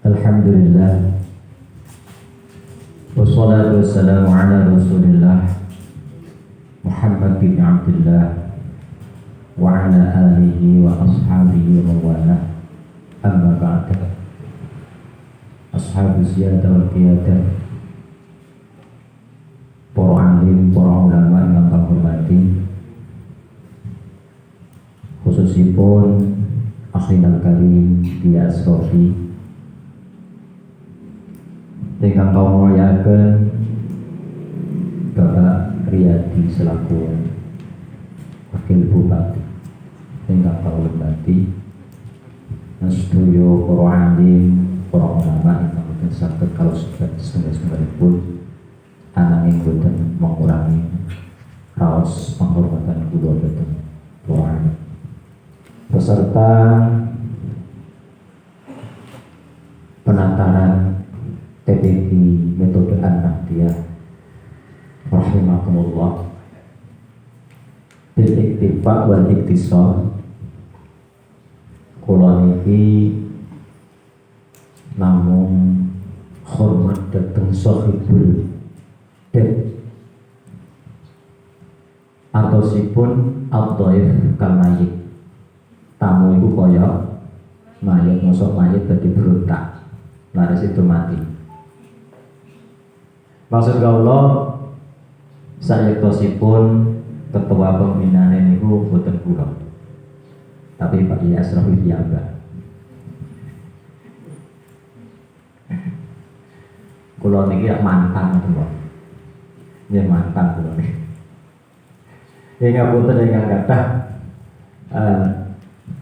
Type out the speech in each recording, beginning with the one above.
Alhamdulillah. Wassalatu wassalamu ala Rasulillah Muhammad bin Abdullah wa ala alihi wa ashabihi wa wala. Amma ba'da. Ashabu ziyadah wal qiyadah, para alim, para ulama yang kami hormati, khususipun akhirul karim Dia Sofi dengan kaum muliakan Bapak Riyadi selaku Wakil Bupati, dengan kaum hormati Nastuyo para alim, para ulama yang mungkin sakit kalau setengah pun ananging boten mengurangi raos penghormatan kula dhateng para alim beserta penataran TPQ metode An-Nahdiyah rahimakumullah bil iktifaq wal iktisar. Kula niki namung hormat dhateng sahibul bait artosipun ad-dhaif kamayit. Tamu iku kaya mayit, mosok mayit dadi berontak laris itu mati. Maksud kawula sayektosipun ketua pembinaan niku boten kula, tapi Pak Ilyas Rofi piyambak. Kula niki mantan kula. Ya mantan kula niki. Ya ngapunten ingkang kathah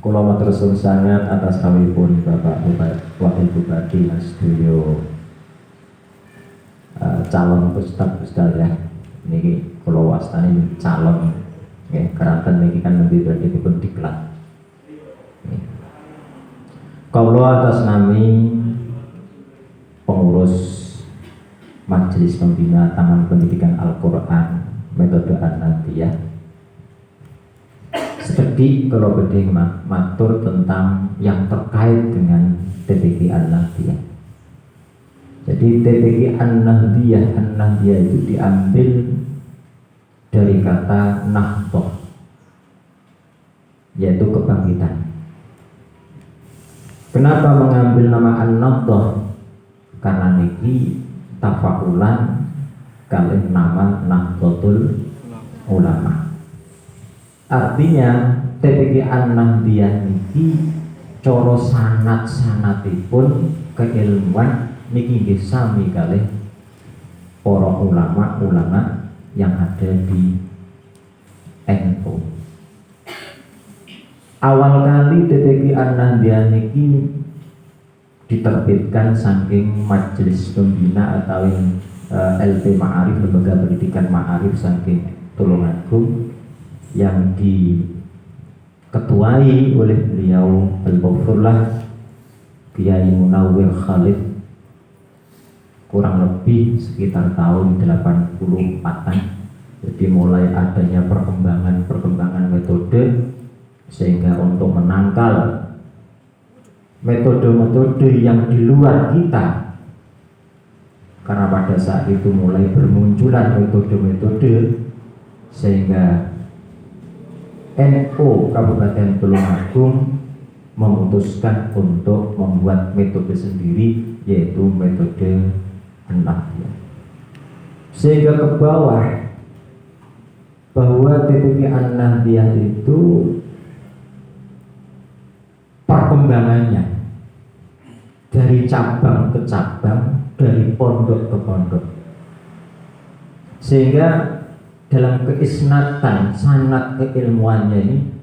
kula matur suwun sangat atas kawulipun Bapak Wakil Bupati Nastuyo calon Ustadz ya. Niki kula wastani calon nggih keranten niki kan nembe berarti dipun diklat. Kawula atas nami pengurus Majelis Pembina Taman Pendidikan Al-Quran Metode An-Nahdiyah sedikit kalau beding matur tentang yang terkait dengan TPQ An-Nahdiyah. Jadi TPQ An-Nahdiyah itu diambil dari kata nahdoh, yaitu kebangkitan. Kenapa mengambil nama An-Nahdoh? Karena niki tafakulan kali nama Nahdlatul Ulama. Artinya TPQ An-Nahdiyah niki coro sanat-sanatipun keilmuan niki nggih sami kalih para ulama-ulama yang ada di NU. Awal kali TPQ An-Nahdiyah niki diterbitkan saking Majelis Pembina atau LP Ma'arif, Lembaga Pendidikan Ma'arif saking Tulungagung, yang diketuai oleh beliau Al-Ghafurlah Kiai Munawwir Khalid kurang lebih sekitar tahun 84-an. Jadi mulai adanya perkembangan metode, sehingga untuk menangkal metode-metode yang di luar kita, karena pada saat itu mulai bermunculan metode-metode, sehingga NU Kabupaten Tulungagung memutuskan untuk membuat metode sendiri, yaitu metode An-Nahdiyah, sehingga ke bawah bahwa TPQ An-Nahdiyah itu perkembangannya dari cabang ke cabang, dari pondok ke pondok, sehingga dalam keisnatan sanad keilmuannya ini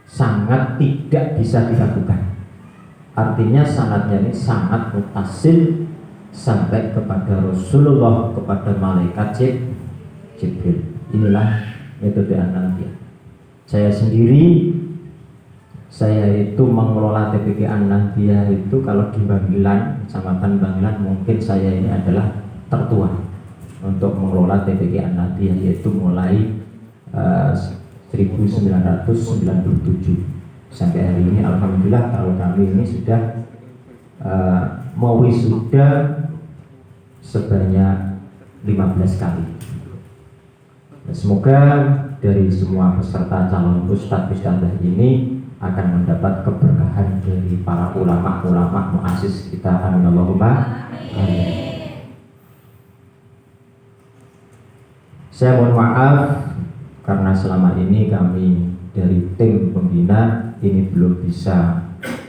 sangat tidak bisa dilakukan. Artinya sanadnya ini sangat mutasil sampai kepada Rasulullah, kepada malaikat Jibril. Inilah metode An-Nahdiyah. Saya itu mengelola TPQ An-Nahdiyah itu kalau di Banggilan, Kecamatan Banggilan, mungkin saya ini adalah tertua untuk mengelola TPQ An-Nahdiyah, yaitu mulai 1997 sampai hari ini. Alhamdulillah kalau kami ini sudah mau wisuda sebanyak 15 kali. Semoga dari semua peserta calon ustadz ini akan mendapat keberkahan dari para ulama-ulama muassis kita. Amin Allahumma amin. Saya mohon maaf karena selama ini kami dari tim pembina ini belum bisa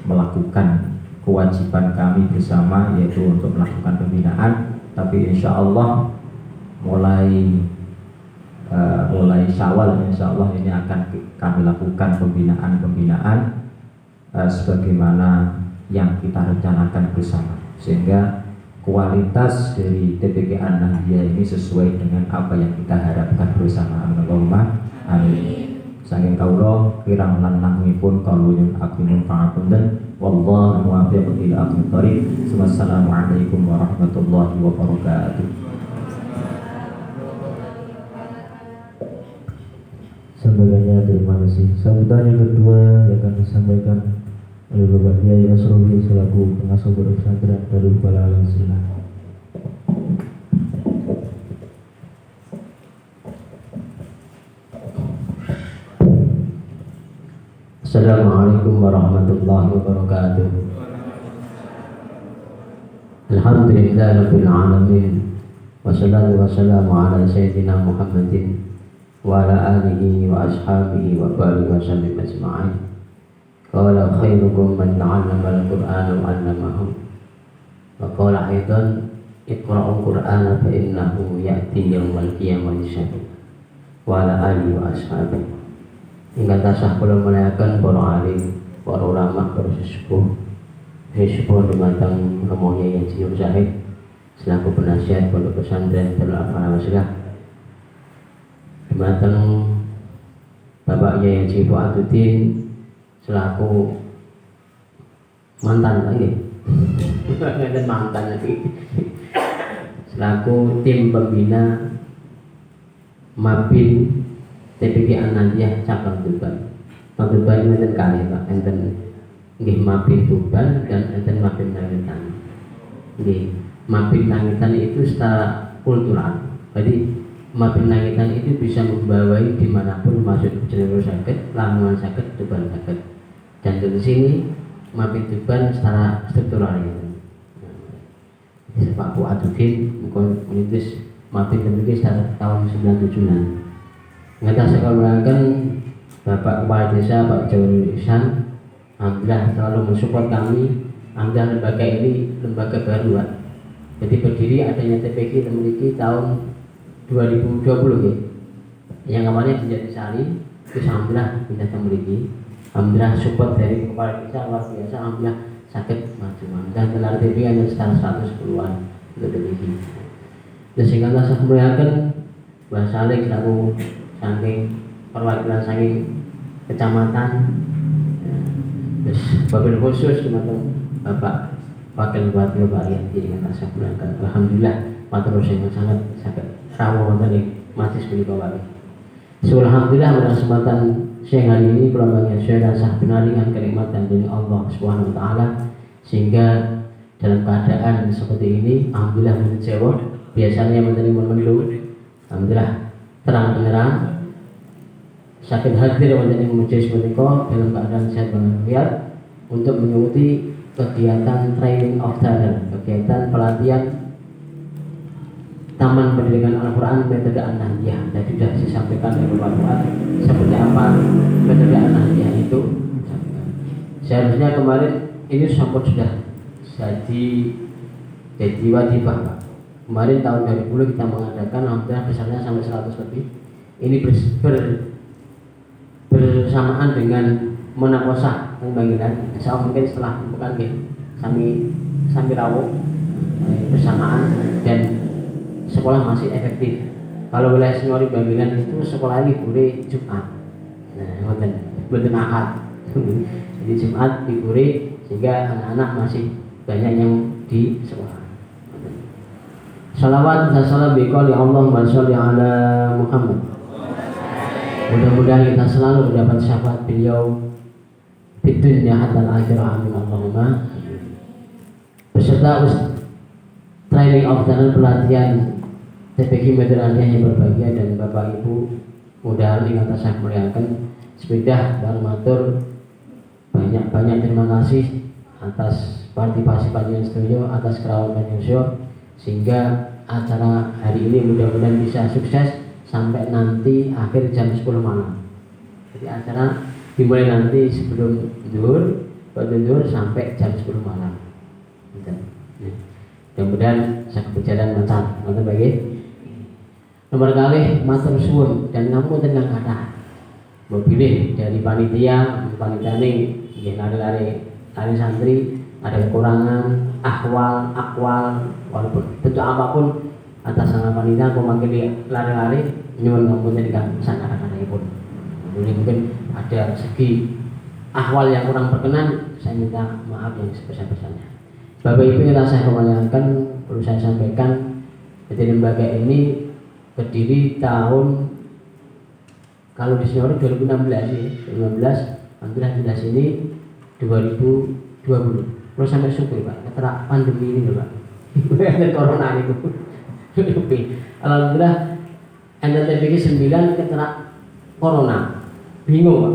melakukan kewajiban kami bersama, yaitu untuk melakukan pembinaan. Tapi insya Allah mulai Syawal insya Allah ini akan kami lakukan pembinaan sebagaimana yang kita rencanakan bersama, sehingga kualitas dari TPK An-Nahdiyah ini sesuai dengan apa yang kita harapkan bersama. Allahumma amin. Saking kaula kirang lan nangipun kaluyun akimun pangapunten wallahu muwaffiq ila aqwamit thoriq. Wassalamualaikum warahmatullahi wabarakatuh. Sampaikannya terima kasih. Sambutan yang kedua yang akan disampaikan oleh Bapak Kiai Nasrullah selaku pengasuh pondok pesantren Darul Bala Al-Silah. Assalamualaikum warahmatullahi wabarakatuh. Alhamdulillah rabbil alamin. Wassalatu wassalamu ala sayyidina Muhammadin wa ala alihi wa ashabihi wa barik wa sallim ajma'in. Qala khairukum man ta'allama al-Qur'ana wa 'allamahu. Wa qala aidan iqra'ul Qur'ana fa innahu ya'ti yawmal qiyamati syahid. Wa ala alihi wa ashabihi. Ingkang tasah kula muliaken para alim, para ulama, para sesepuh dumateng Romo Yai Haji Nur Zahid selaku penasihat pondok pesantren Darul Al-Silah, dumateng Bapak Yai Haji Fuaduddin selaku mantan lagi mantan lagi selaku tim pembina Mabin TPK An-Nahdiyah cabang Tuban. Tuban enten kali Pak, enten nggih Mabin Tuban dan enten Mabin Nangitan. Nggih, Mabin Nangitan itu secara kultural. Jadi Mabin Nangitan itu bisa membawai dimanapun, masuk Jenderal sakit, Lamongan sakit, Tuban sakit. Dan di sini Mabin Tuban secara struktural itu. Pak Fuaduddin mungkin menitis Mabin memiliki secara tahun 97-an. Ngata saya mengatakan Bapak Kepala Desa Pak Jawari Ihsan, alhamdulillah selalu mensupport kami. Alhamdulillah lembaga ini lembaga baru Pak. Jadi berdiri adanya TPK memiliki tahun 2020 ya. Yang awalnya menjadi Sali, terus alhamdulillah kita memiliki. Alhamdulillah support dari Kepala Desa luar biasa. Alhamdulillah sakit maju dan telah TPK hanya sekitar 110-an untuk TPK. Dan sehingga saya melihatkan Mbak Saleh selaku saking perwakilan saking kecamatan, terus wabil khusus teman-teman Bapak Wakil Bupati Pak Riyadi dengan saya berangkat. Alhamdulillah matur yang sangat rawuh tadi masih seperti Bapak. Alhamdulillah pada kesempatan siang hari ini pelambangan saya rasa benar dengan kenikmatan dari Allah Subhanahu Wa Taala, sehingga dalam keadaan seperti ini alhamdulillah menjawab biasanya menerima melu, alhamdulillah terang benerang sakit hadir menjadi majelis menika dalam keadaan sehat walafiat untuk mengikuti kegiatan training of trainer, kegiatan pelatihan Taman Pendidikan Al-Quran metode An-Nahdiyah. Dan sudah disampaikan oleh Bapak Fuad seperti apa metode An-Nahdiyah itu. Seharusnya kemarin ini sudah jadi wajib Pak. Kemarin tahun 2010 kita mengadakan, alhamdulillah besarnya sampai 100 lebih. Ini bersamaan dengan menakosa pembangunan. Saya mungkin setelah bukan kami rawuh bersamaan dan sekolah masih efektif. Kalau wilayah Senori Bambilan itu sekolah libure Jumat. Nah, betul Ahad. Jadi Jumat libure sehingga anak-anak masih banyak yang di sekolah. Salawat dan salam biqauli Allahumma sholli ala Muhammad. Mudah-mudahan kita selalu mendapat syafaat beliau di dunia hatta akhirah. Amin Allahumma. peserta training of channel pelatihan TPG Meteorologi yang berbahagia dan Bapak Ibu mudah ingin atas saya muliakan sepeda dan matur banyak terima kasih atas partisipasi panjenengan sedoyo, atas kerawan panjenengan sehingga acara hari ini mudah-mudahan bisa sukses sampai nanti akhir jam 10 malam. Jadi acara dimulai nanti sebelum zuhur sampai jam 10 malam. Mudah-mudahan saya berjalan lancar. Ngoten bagi. Nomor kali matur suwun dan ngapunten tenang kata. Pilih dari panitia ini nggih lari santri ada kekurangan akwal walaupun bentuk apapun atas nama panitia aku mangkili lari nyuwun ngapunten ingkang sakara-karanipun. Mungkin ada segi ahwal yang kurang berkenan, saya minta maaf yang sebesar-besarnya. Bapak Ibu yang saya kemuliakan, perlu saya sampaikan, jadi lembaga ini berdiri tahun kalau di sini 2016 ya, 2016, alhamdulillah di sini 2020. Terus sampai syukur Pak, setelah pandemi ini loh Pak, ada corona itu. Alhamdulillah NTTPG 9 kena corona, bingung Pak.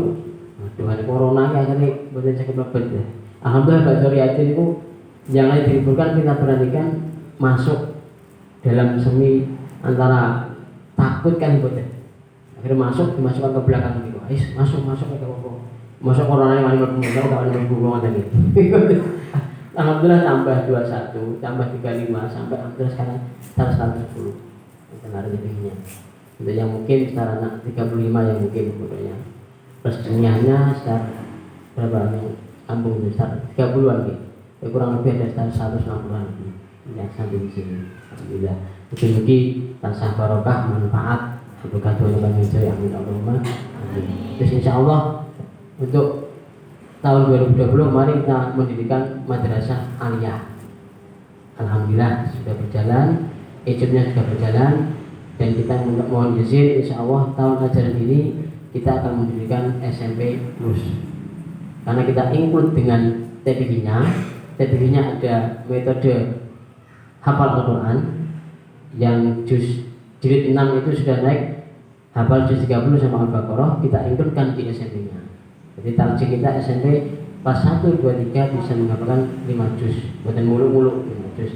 Dengan corona ini akhirnya bukan sakit lebet ya. Alhamdulillah Pak Suryatin itu yang lain diliburkan, kita beranikan masuk dalam semi antara takut kan buat akhirnya dimasukkan ke belakang gitu. Masuk ke bawah. Masuk corona yang mana berhubungan tadi. Alhamdulillah tambah 21, tambah 35 sampai alhamdulillah sekarang 110. Itu lebihnya. Itu yang mungkin secara anak 35 yang mungkin fotonya. Plus dunianya sekitar berapa yang kampung besar 30-an gitu. Ya, kurang lebih ada sekitar 160-an gitu. Ya sampai di sini. Alhamdulillah. Mugi-mugi tansah barokah manfaat berkah Tuhan yang amin Allahumma amin. Terus insyaallah untuk tahun 2020 mari kita mendirikan madrasah aliyah. Alhamdulillah sudah berjalan, ejibnya sudah berjalan dan kita mohon izin insyaallah tahun ajaran ini kita akan mendirikan SMP Plus. Karena kita include dengan TPG-nya ada metode hafal Al-Quran yang juz jilid 6 itu sudah naik hafal juz 30 sama Al-Baqarah, kita includekan di SMP-nya. Jadi target kita SMP kelas 1, 2, 3 bisa menghafalkan 5 juz, bukan mulu-mulu 5 juz.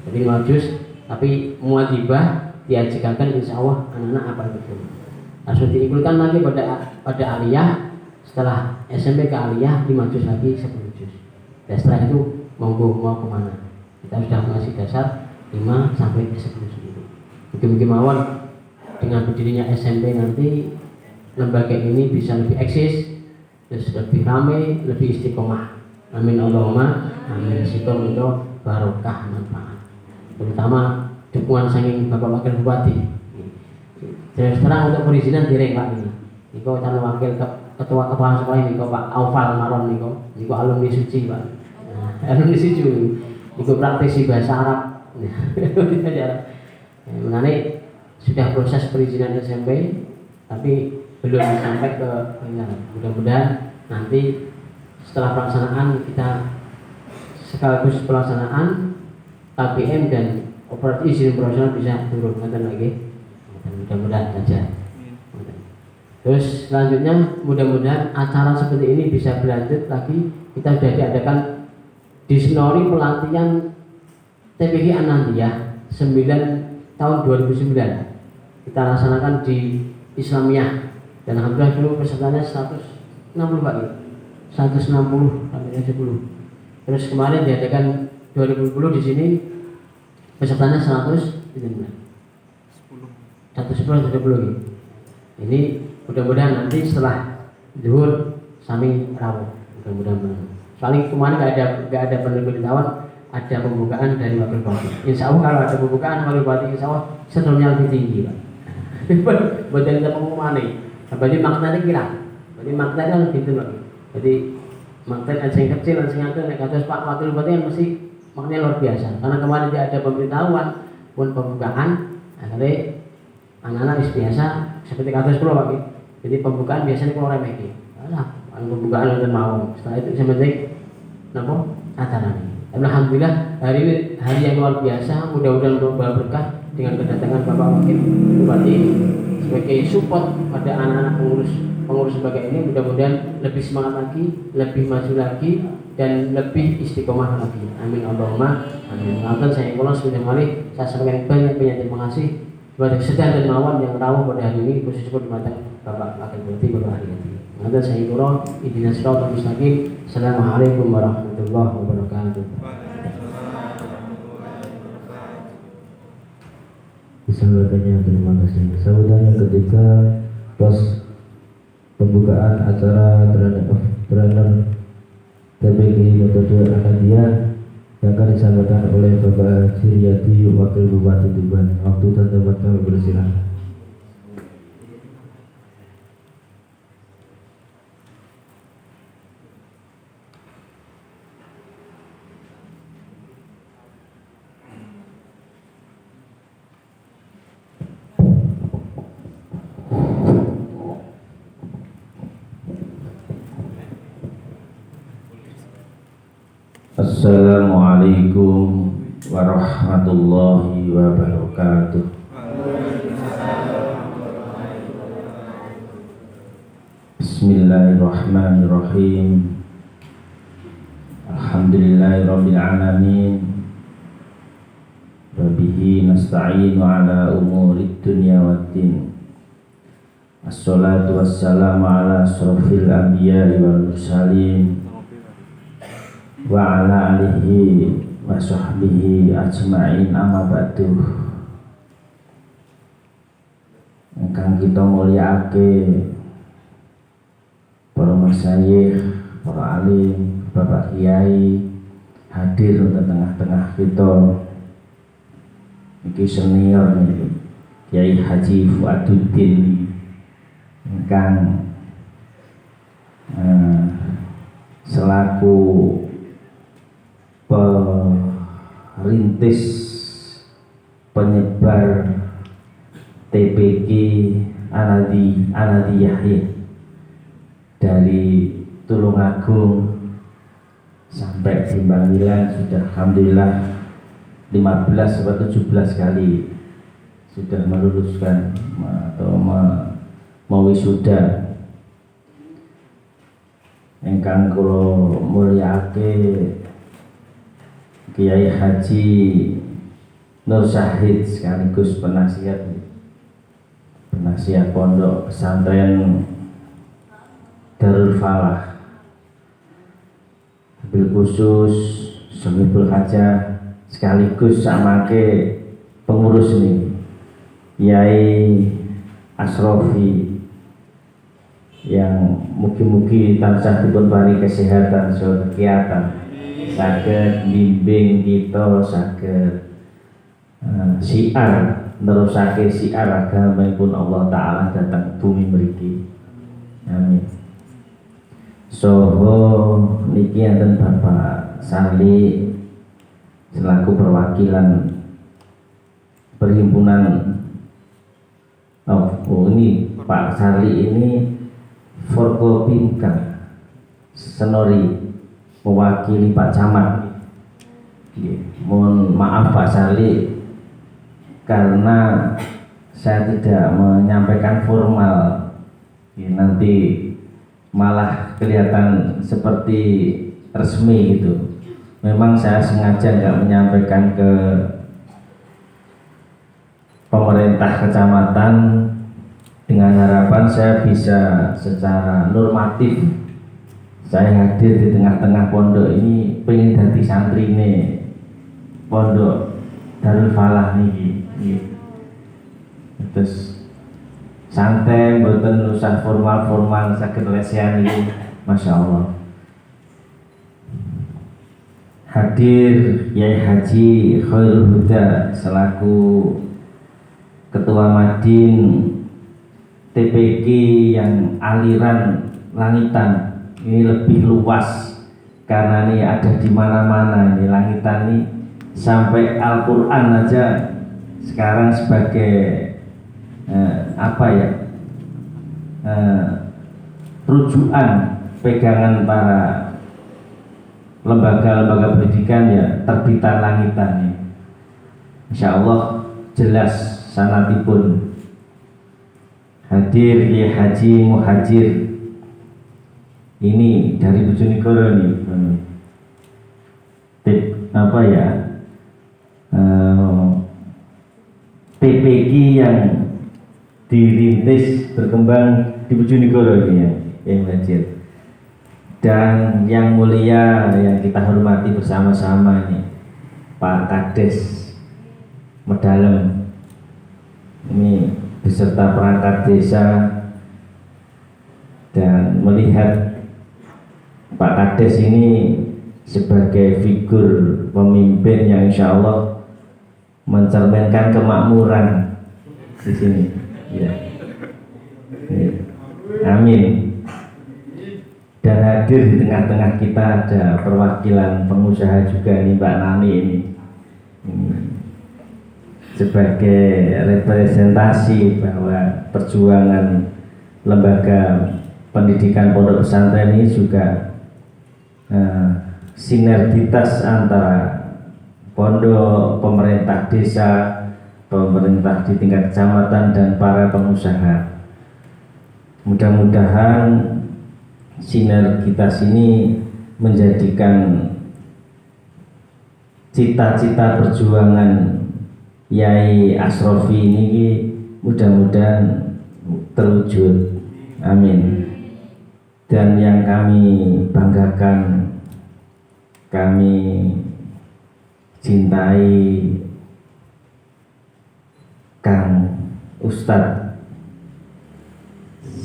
Jadi 5 juz, tapi muadzibah diajarkan insya Allah anak-anak apa betul. Langsung diikutkan lagi pada aliyah, setelah SMP ke aliyah 5 juz lagi 10 juz. Dan setelah itu mau kemana? Kita sudah mengasih dasar 5 sampai 10 juz itu. Mungkin mawon dengan berdirinya SMP nanti lembaga ini bisa lebih eksis, terus lebih ramai, lebih istiqomah. Amin Allahumma amin. Sitom itu barokah manfaat. Terutama dukungan saking Bapak Wakil Bupati. Terus terang untuk perizinan direng Pak ini. Niko calon wakil ketua kepala sekolah ini Pak Aufal Maron niko alumni suci Pak. Alumni suci. Niko praktisi bahasa Arab. Mengenai sudah proses perizinan SMP, tapi belum sampai ke final. Mudah-mudahan nanti setelah pelaksanaan kita sekaligus pelaksanaan KPM dan operasi izin operasional bisa turun lagi. Mudah-mudahan saja. Terus selanjutnya mudah-mudahan acara seperti ini bisa berlanjut lagi. Kita sudah diadakan disnori pelatihan TPG Anandiyah 9 tahun 2009. Kita laksanakan di Islamiyah dan alhamdulillah dulu pesertanya 160 Pak ya. 160 sampai 10. Terus kemarin diadakan 2020 di sini pesertanya 110 gitu. Ini mudah-mudahan nanti setelah zuhur sami rawuh. Mudah-mudahan. Soalnya kemarin nggak ada pemberitahuan ada pembukaan dari Wakil Bupati. Insya Allah kalau ada pembukaan Wakil Bupati Insya Allah setelahnya lebih tinggi Pak. Buat yang kita pengumuman nih. Berarti maknanya kira. Berarti maknanya lebih tinggi lagi. Jadi maknanya yang kecil dan yang kecil. Kata Pak Wakil Bupati yang mesti maknanya luar biasa. Karena kemarin dia ada pemberitahuan pun pembukaan. Akhirnya anak-anak biasa seperti kata 10 Pak. Jadi pembukaan biasanya kalau remeh. Alah, pembukaan dan mau. Setelah itu saya penting napa acara ini. Alhamdulillah hari ini hari yang luar biasa, mudah-mudahan membawa berkah dengan kedatangan Bapak Wakil Bupati ini sebagai support pada anak-anak pengurus sebagai ini. Mudah-mudahan lebih semangat lagi, lebih maju lagi, dan lebih istiqomah lagi. Amin Allahumma amin. Maka saya ulang sudah mari saya sampaikan banyak terima kasih kepada Sedan dan Mawon yang rawuh pada hari ini, khusus di matang Bapak Wakil Bupati Bapak Hari ini. Maka saya ulang ihdinas siratal mustaqim. Assalamualaikum warahmatullahi wabarakatuh. Disampaikannya terima kasih. Sambutan yang ketiga, pas pembukaan acara trainer TPG metode Ahmadiyah yang akan disampaikan oleh Bapak Jiryadi Wakil Bupati Tuban. Waktu dan tempat kami bersilakan. Assalamualaikum warahmatullahi wabarakatuh. Bismillahirrahmanirrahim. Alhamdulillahirabbil alamin. Wa bihi nasta'inu ala umurid dunya waddin. Assalatu wassalamu ala asrofil anbiya'i wal mursalin wa ala alihi wa sahbihi ajma'in, amma ba'du. Ingkang kita mulyakake para masyayikh, para alim, Bapak Kiai hadir di tengah-tengah kita. Iki senior nih, Kiai Haji Fuaduddin ingkang selaku perintis penyebar TPG Ahmadiyah dari Tulungagung sampai di Bangil sudah alhamdulillah 15 atau 17 kali sudah meluluskan atau mewisuda. Ingkang kula mulyakake Kiai Haji Nur Syahid sekaligus penasihat pondok pesantren Darul Falah, bil khusus Sohibul Hajah sekaligus samake pengurus ini Kiai Asrofi yang mugi-mugi tansah dipun paringi kesehatan saha kegiatan saged bimbing kita saged siar nerusake siar agamipun Allah Ta'ala datang bumi mriki. Amin. Soho niki enten Bapak Sali selaku perwakilan perhimpunan ini Pak Sali ini Forkopimka Senori mewakili Pak Camat. Mohon maaf Pak Sali karena saya tidak menyampaikan formal, nanti malah kelihatan seperti resmi gitu. Memang saya sengaja nggak menyampaikan ke pemerintah kecamatan dengan harapan saya bisa secara normatif saya hadir di tengah-tengah pondok ini, pengen dadi santrine pondok Darul Falah niki. Terus santai, mboten usah formal-formal, saged lesehan iki, Masya Allah. Hadir Kiai Haji Khairul Huda selaku Ketua Madin TPG yang aliran langitan. Ini lebih luas karena ini ada di mana-mana. Ini langitan ini sampai Al-Quran aja sekarang sebagai rujukan pegangan para lembaga-lembaga pendidikan ya terbitan langitan ya. Insya Allah jelas sanatipun hadir ya Haji Muhajir ini dari Bojonegoro nih. Apa ya, TPQ yang dirintis berkembang di Bojonegoro ini ya, yang Muhajir. Dan yang mulia yang kita hormati bersama-sama ini Pak Kades Medalem ini beserta perangkat desa, dan melihat Pak Kades ini sebagai figur pemimpin yang insya Allah mencerminkan kemakmuran di sini ya. Amin. Dan hadir di tengah-tengah kita ada perwakilan pengusaha juga nih, Mbak Nani ini sebagai representasi bahwa perjuangan lembaga pendidikan pondok pesantren ini juga sinergitas antara pondok, pemerintah desa, pemerintah di tingkat kecamatan, dan para pengusaha. Mudah-mudahan sinergitas ini menjadikan cita-cita perjuangan Yai Asrofi ini mudah-mudahan terwujud. Amin. Dan yang kami banggakan, kami cintai Kang Ustadz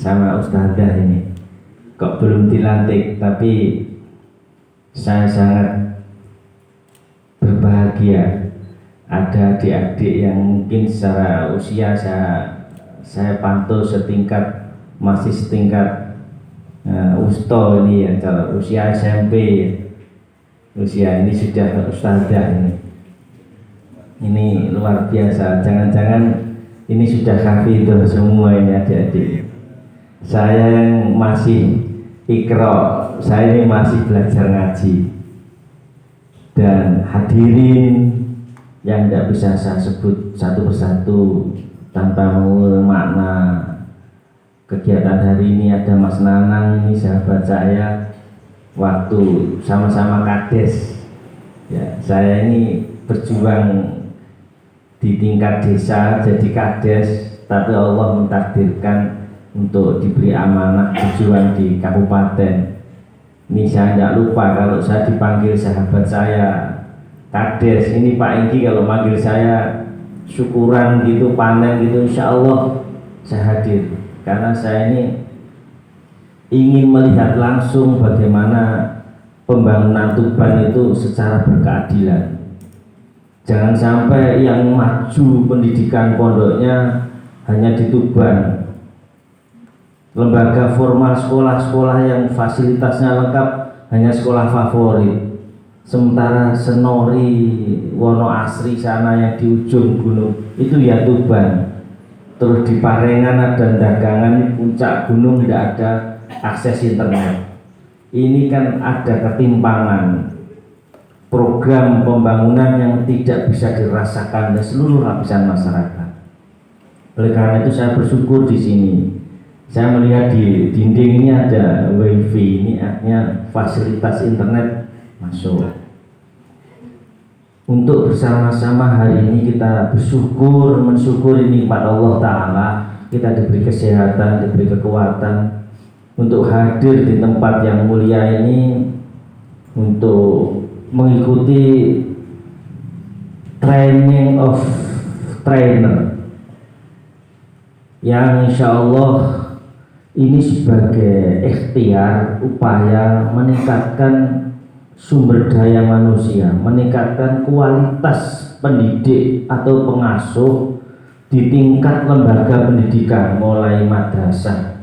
sama Ustadzah ini kok belum dilantik, tapi saya sangat berbahagia ada adik-adik yang mungkin secara usia saya pantau setingkat, masih setingkat Usto ini ya, cara usia SMP ya. Usia ini sudah ustadzah ini luar biasa. Jangan-jangan ini sudah hafidhah semua ini adik-adik. Saya yang masih ikro, saya ini masih belajar ngaji. Dan hadirin yang tidak bisa saya sebut satu persatu tanpa mengulur makna kegiatan hari ini. Ada Mas Nanang ini sahabat saya waktu sama-sama kades ya. Saya ini berjuang di tingkat desa jadi kades, tapi Allah mentakdirkan untuk diberi amanah berjuang di kabupaten. Ini saya tidak lupa kalau saya dipanggil sahabat saya kades ini, Pak Engki kalau manggil saya syukuran gitu, panen gitu, insya Allah saya hadir, karena saya ini ingin melihat langsung bagaimana pembangunan Tuban itu secara berkeadilan. Jangan sampai yang maju pendidikan pondoknya hanya di Tuban, lembaga formal, sekolah-sekolah yang fasilitasnya lengkap hanya sekolah favorit, sementara Senori, Wono Asri sana yang di ujung gunung itu ya Tuban. Terus di Parengan ada dagangan, puncak gunung tidak ada akses internet. Ini kan ada ketimpangan program pembangunan yang tidak bisa dirasakan oleh seluruh lapisan masyarakat. Oleh karena itu saya bersyukur di sini. Saya melihat di dinding ini ada WiFi, ini artinya fasilitas internet masuk. Untuk bersama-sama hari ini kita bersyukur, mensyukuri nikmat Allah Ta'ala. Kita diberi kesehatan, diberi kekuatan untuk hadir di tempat yang mulia ini, untuk mengikuti training of trainer yang insya Allah ini sebagai ikhtiar upaya meningkatkan sumber daya manusia, meningkatkan kualitas pendidik atau pengasuh di tingkat lembaga pendidikan, mulai madrasah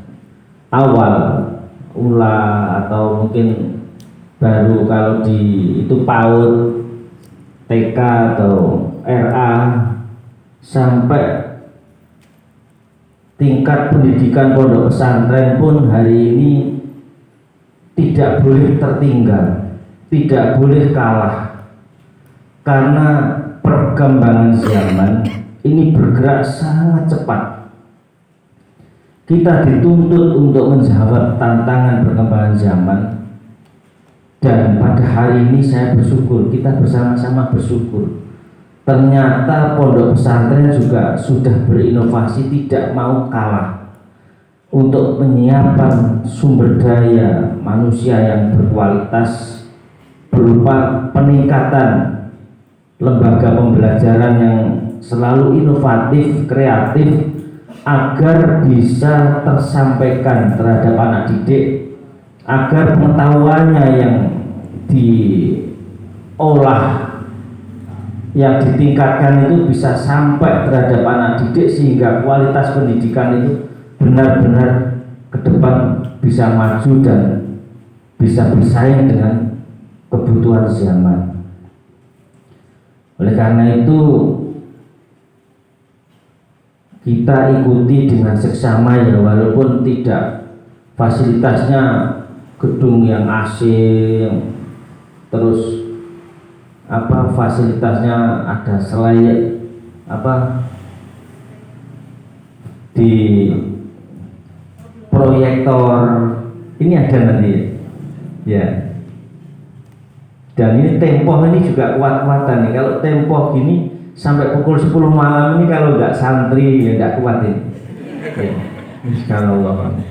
awal, ula, atau mungkin baru kalau di itu PAUD, TK atau RA, sampai tingkat pendidikan pondok pesantren pun hari ini tidak boleh tertinggal. tidak boleh kalah, karena perkembangan zaman ini bergerak sangat cepat. Kita dituntut untuk menjawab tantangan perkembangan zaman, dan pada hari ini saya bersyukur, kita bersama-sama bersyukur, ternyata pondok pesantren juga sudah berinovasi, tidak mau kalah untuk menyiapkan sumber daya manusia yang berkualitas berupa peningkatan lembaga pembelajaran yang selalu inovatif, kreatif, agar bisa tersampaikan terhadap anak didik, agar pengetahuannya yang diolah, yang ditingkatkan itu bisa sampai terhadap anak didik, sehingga kualitas pendidikan itu benar-benar ke depan bisa maju dan bisa bersaing dengan kebutuhan zaman. Oleh karena itu kita ikuti dengan seksama ya, walaupun tidak fasilitasnya gedung yang AC, terus fasilitasnya ada selayak di proyektor ini ada nanti ya. Dan ini tempoh ini juga kuat-kuatan nih. Kalau tempoh gini sampai pukul 10 malam ini, kalau nggak santri ya nggak kuat ini. Ya. Insyaallah.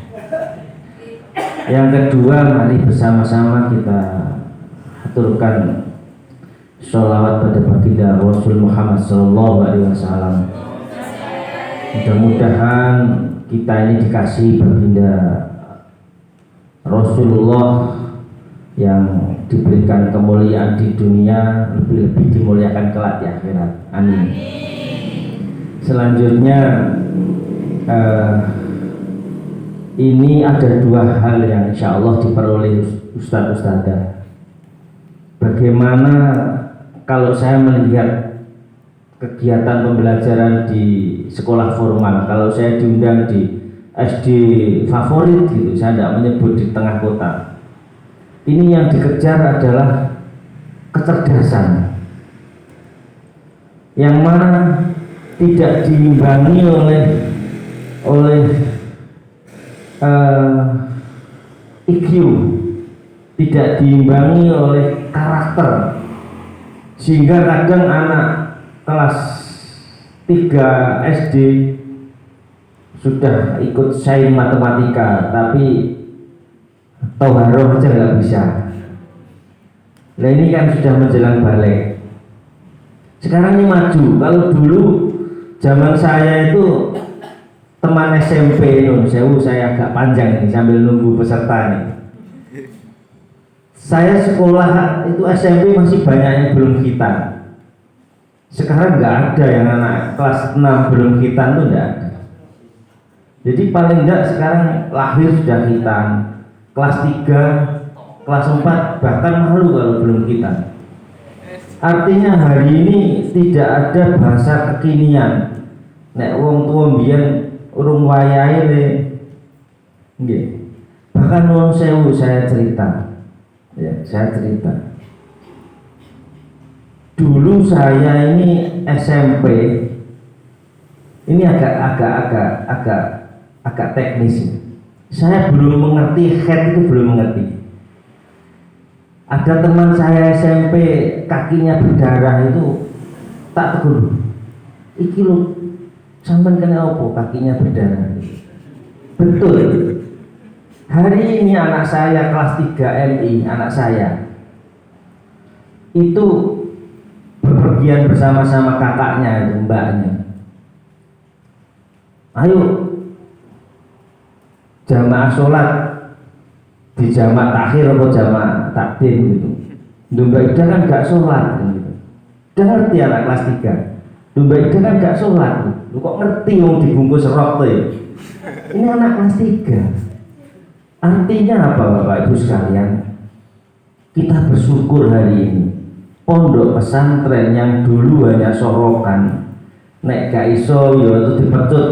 Yang kedua, mari bersama-sama kita aturkan sholawat pada baginda Rasul Muhammad SAW. Mudah-mudahan kita ini dikasih baginda Rasulullah yang diberikan kemuliaan di dunia, lebih-lebih dimuliakan kelak di akhirat. Amin. Selanjutnya ini ada dua hal yang insya Allah diperoleh Ustadz-Ustadzah. Bagaimana kalau saya melihat kegiatan pembelajaran di sekolah formal, kalau saya diundang di SD favorit gitu, saya tidak menyebut di tengah kota, ini yang dikejar adalah kecerdasan yang mana tidak diimbangi oleh IQ, tidak diimbangi oleh karakter, sehingga kadang anak kelas 3 SD sudah ikut sains matematika tapi tauharoh aja nggak bisa. Nah ini kan sudah menjelang balik. Sekarang ini maju. Kalau dulu zaman saya itu teman SMP, saya agak panjang ini sambil nunggu peserta nih. Saya sekolah itu SMP masih banyak yang belum khitan. Sekarang nggak ada yang anak kelas 6 belum khitan, tuh nggak ada. Jadi paling enggak sekarang lahir sudah khitan. Kelas 3, kelas 4 bahkan malu kalau belum khitan. Artinya hari ini tidak ada bahasa kekinian. Nek wong tua mbiyen urung wayahe le. Nggih. Bahkan nuwun sewu saya cerita. Ya, saya cerita. Dulu saya ini SMP. Ini agak teknis. Saya belum mengerti, head itu belum mengerti. Ada teman saya SMP kakinya berdarah itu tak tegur. Iki lho, sampean kena apa kakinya berdarah? Betul. Hari ini anak saya kelas 3 MI, anak saya itu bepergian bersama-sama kakaknya itu, mbaknya. Ayo jamaah sholat di jamaah takhir atau jamaah takdim gitu. Domba Ida kan gak sholat gitu. Udah ngerti anak kelas 3. Domba Ida kan gak sholat. Lu kok ngerti yang dibungkus rok tuh ya? Ini anak kelas 3. Artinya apa Bapak Ibu sekalian? Kita bersyukur hari ini pondok pesantren yang dulu hanya sorokan, nek gak iso ya itu dipecut,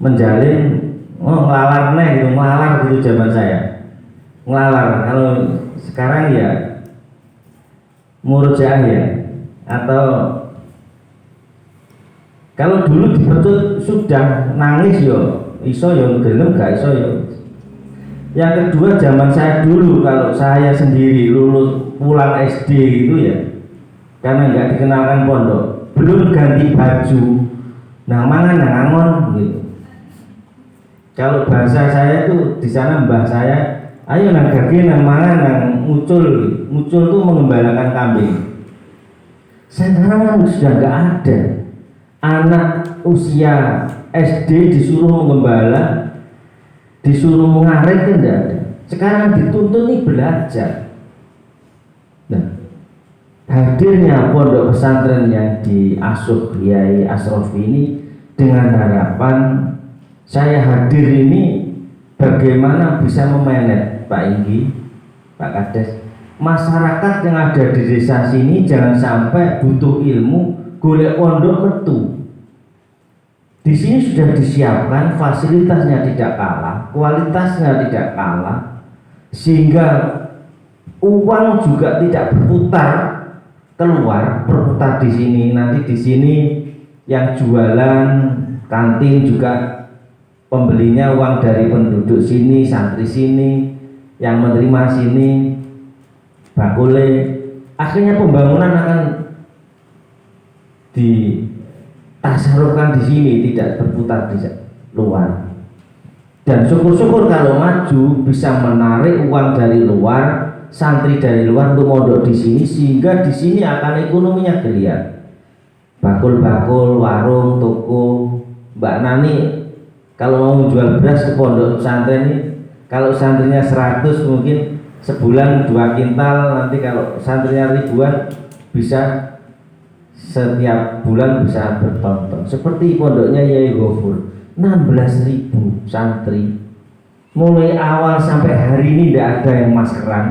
menjalin ngelalar gitu zaman saya. Ngelalar, kalau sekarang ya murojaah ya, atau kalau dulu dipecut sudah nangis yo iso yo gelem gak iso yo. Yang kedua, zaman saya dulu kalau saya sendiri lulus pulang SD gitu ya, karena nggak dikenalkan pondok, belum ganti baju, nah mangan nang angon gitu. Kalau bahasa saya tuh di sana mbah saya, ayo nang gage nang mangan nang mucul tuh mengembalakan kambing. Sekarang sudah nggak ada anak usia SD disuruh mengembala, disuruh mengarit kan tidak ada. Sekarang dituntut nih belajar. Nah, hadirnya pondok pesantren yang diasuh Kiai Asrofi ini dengan harapan saya hadir ini bagaimana bisa memanage Pak Inggi, Pak Kades, masyarakat yang ada di desa sini jangan sampai butuh ilmu golek pondok metu. Di sini sudah disiapkan fasilitasnya tidak kalah, kualitasnya tidak kalah, sehingga uang juga tidak berputar keluar, berputar di sini. Nanti di sini yang jualan kantin juga pembelinya uang dari penduduk sini, santri sini, yang menerima sini, bakule. Akhirnya pembangunan akan ditasarufkan di sini, tidak berputar di luar. Dan syukur-syukur kalau maju bisa menarik uang dari luar, santri dari luar untuk mondok di sini, sehingga di sini akan ekonominya geliat. Bakul-bakul, warung, toko, Mbak Nani kalau mau jual beras ke pondok pesantren ini, kalau santrinya 100 mungkin sebulan 2 kintal, nanti kalau santrinya ribuan bisa setiap bulan bisa bertonton. Seperti pondoknya Yai Ghafur, 16.000 santri. Mulai awal sampai hari ini tidak ada yang maskeran,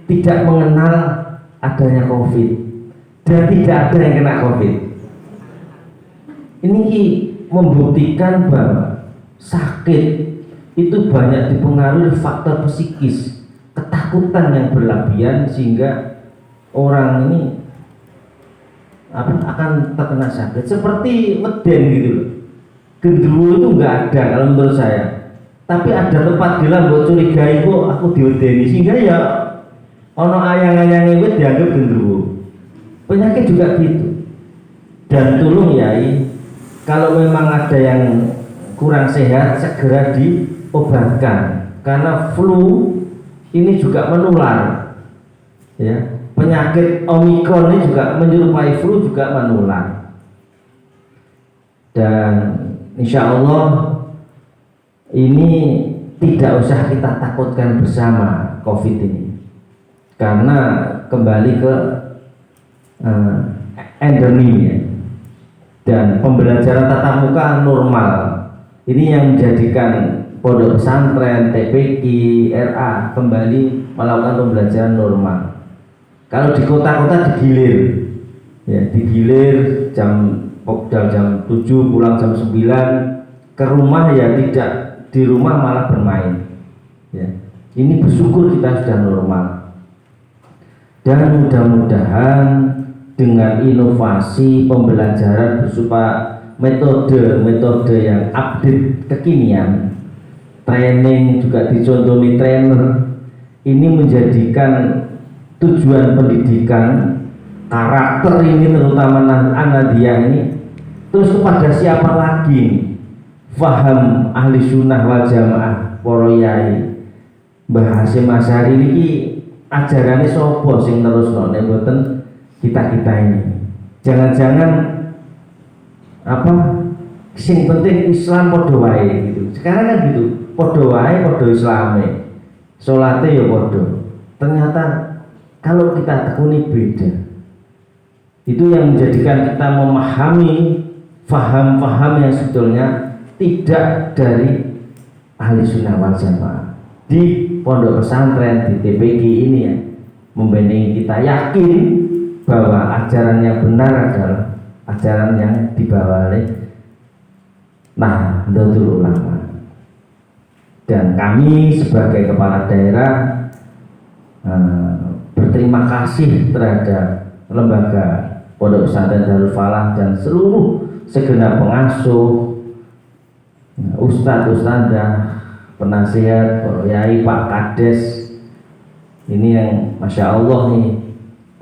tidak mengenal adanya COVID, dan tidak ada yang kena COVID. Ini membuktikan bahwa sakit itu banyak dipengaruhi faktor psikis, ketakutan yang berlebihan, sehingga orang ini akan terkena sakit seperti meden gitu loh. Gendruwo itu nggak ada kalau menurut saya, tapi ada tempat gila buat curigai kok aku diodeni, sehingga ya ono ayang-ayang itu dianggap gendruwo. Penyakit juga gitu. Dan tolong Yai, kalau memang ada yang kurang sehat segera diobatkan, karena flu ini juga menular ya. Penyakit Omikron ini juga menyerupai flu, juga menular. Dan insya Allah ini tidak usah kita takutkan bersama COVID ini, karena kembali ke endemi ya. Dan pembelajaran tatap muka normal ini yang menjadikan pondok pesantren, TPQ, RA kembali melakukan pembelajaran normal. Kalau di kota-kota digilir, ya digilir jam 7 pulang jam 9, ke rumah ya tidak, di rumah malah bermain. Ya, ini bersyukur kita sudah normal. Dan mudah-mudahan dengan inovasi pembelajaran berupa metode yang update kekinian, training juga dicontohi trainer, ini menjadikan tujuan pendidikan karakter ini, terutama Ahmadiyah ini, terus kepada siapa lagi? Faham ahli sunnah wal jamaah, para yai, Mbah Hasyim Asy'ari ini ajarannya sopo sing terus nek mboten kita ini. Jangan-jangan sing penting Islam padha wae gitu. Sekarang kan gitu, padha wae, padha Islame, salate ya padha. Ternyata kalau kita tekuni beda. Itu yang menjadikan kita memahami faham-faham yang sebetulnya tidak dari ahli sunnah wal jamaah. Di pondok pesantren, di TPQ ini ya, membentengi kita yakin bahwa ajaran yang benar adalah ajaran yang dibawa oleh Nahdlatul Ulama. Dan kami sebagai kepala daerah berterima kasih terhadap lembaga Pondok Pesantren Darul Falah dan seluruh segenap pengasuh, ustadz, ustadzah, penasihat, para yai, Pak Kades. Ini yang Masya Allah nih,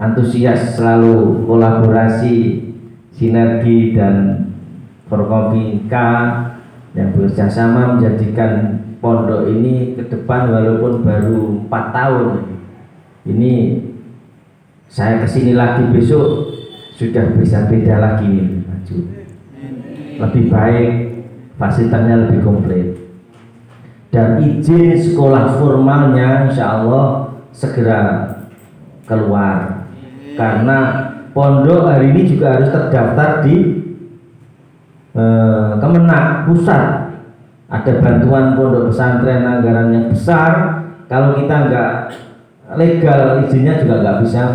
antusias, selalu kolaborasi, sinergi dan berkomika yang bekerjasama menjadikan pondok ini ke depan walaupun baru 4 tahun. Ini saya kesini lagi besok sudah bisa beda lagi nih, maju. Lebih baik, fasilitasnya lebih komplit. Dan izin sekolah formalnya insya Allah segera keluar. Karena pondok hari ini juga harus terdaftar di Kemenak pusat. Ada bantuan pondok pesantren anggaran yang besar. Kalau kita nggak legal, izinnya juga nggak bisa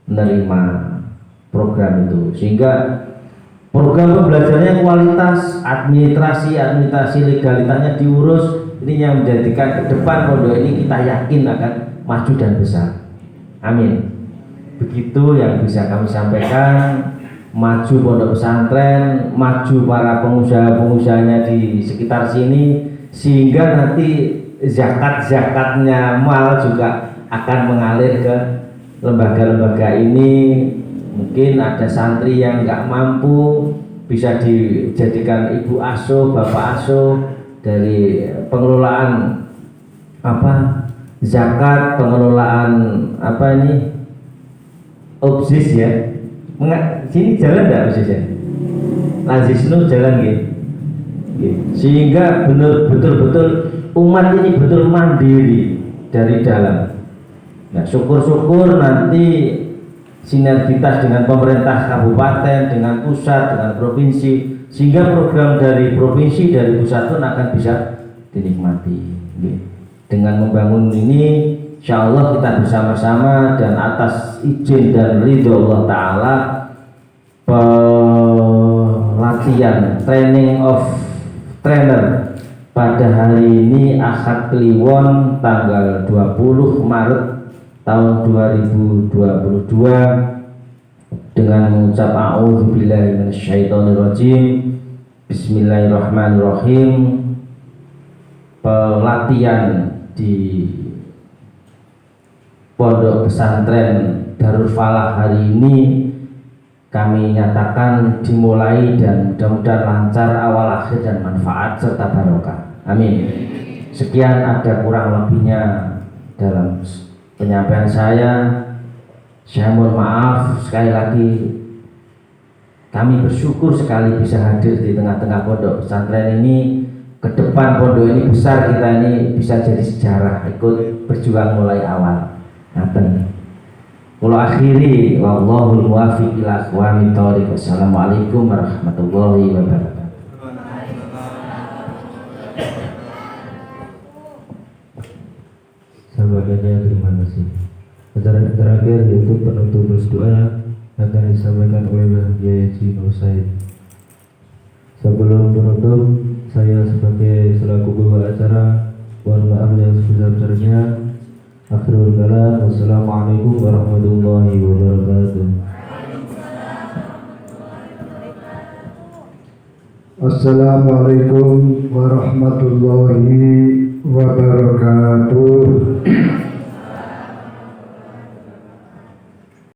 menerima program itu. Sehingga program pembelajarannya kualitas, administrasi legalitasnya diurus. Ini yang menjadikan ke depan pondok ini kita yakin akan maju dan besar. Amin. Begitu yang bisa kami sampaikan. Maju pondok pesantren, maju para pengusaha-pengusahanya di sekitar sini, sehingga nanti zakat-zakatnya mal juga akan mengalir ke lembaga-lembaga ini. Mungkin ada santri yang nggak mampu, bisa dijadikan ibu asuh, bapak asuh dari pengelolaan zakat, pengelolaan OBSIS ya. Sini jalan enggak OBSIS? Lazisnu jalan gitu. Sehingga betul-betul umat ini betul mandiri dari dalam. Nah, syukur-syukur nanti sinergitas dengan pemerintah kabupaten, dengan pusat, dengan provinsi, sehingga program dari provinsi, dari pusat pun akan bisa dinikmati. Dengan membangun ini, insya Allah kita bersama-sama dan atas izin dan ridho Allah Ta'ala, pelatihan training of trainer pada hari ini Ahad Kliwon tanggal 20 Maret tahun 2022 dengan mengucap a'udzubillahi minasyaitonirrajim, bismillahirrahmanirrahim. Pelatihan di Pondok Pesantren Darul Falah hari ini kami nyatakan dimulai dan mudah-mudahan lancar awal akhir dan manfaat serta barokah. Amin. Sekian, ada kurang lebihnya dalam penyampaian saya. Saya mohon maaf sekali lagi. Kami bersyukur sekali bisa hadir di tengah-tengah pondok pesantren ini. Ke depan pondok ini besar, kita ini bisa jadi sejarah, ikut berjuang mulai awal. Ngaten. Kula akhiri, wallahul muwaffiq ila aqwamit thoriq. Wassalamualaikum warahmatullahi wabarakatuh. Sahabatnya, terima kasih. Acara terakhir yaitu penutup doa akan disampaikan oleh Yai Haji Nur Said. Sebelum penutup, saya sebagai selaku pembawa acara mohon maaf yang sebesar-besarnya. Akhirul kalam, wassalamualaikum warahmatullahi wabarakatuh. Assalamualaikum warahmatullahi wabarakatuh.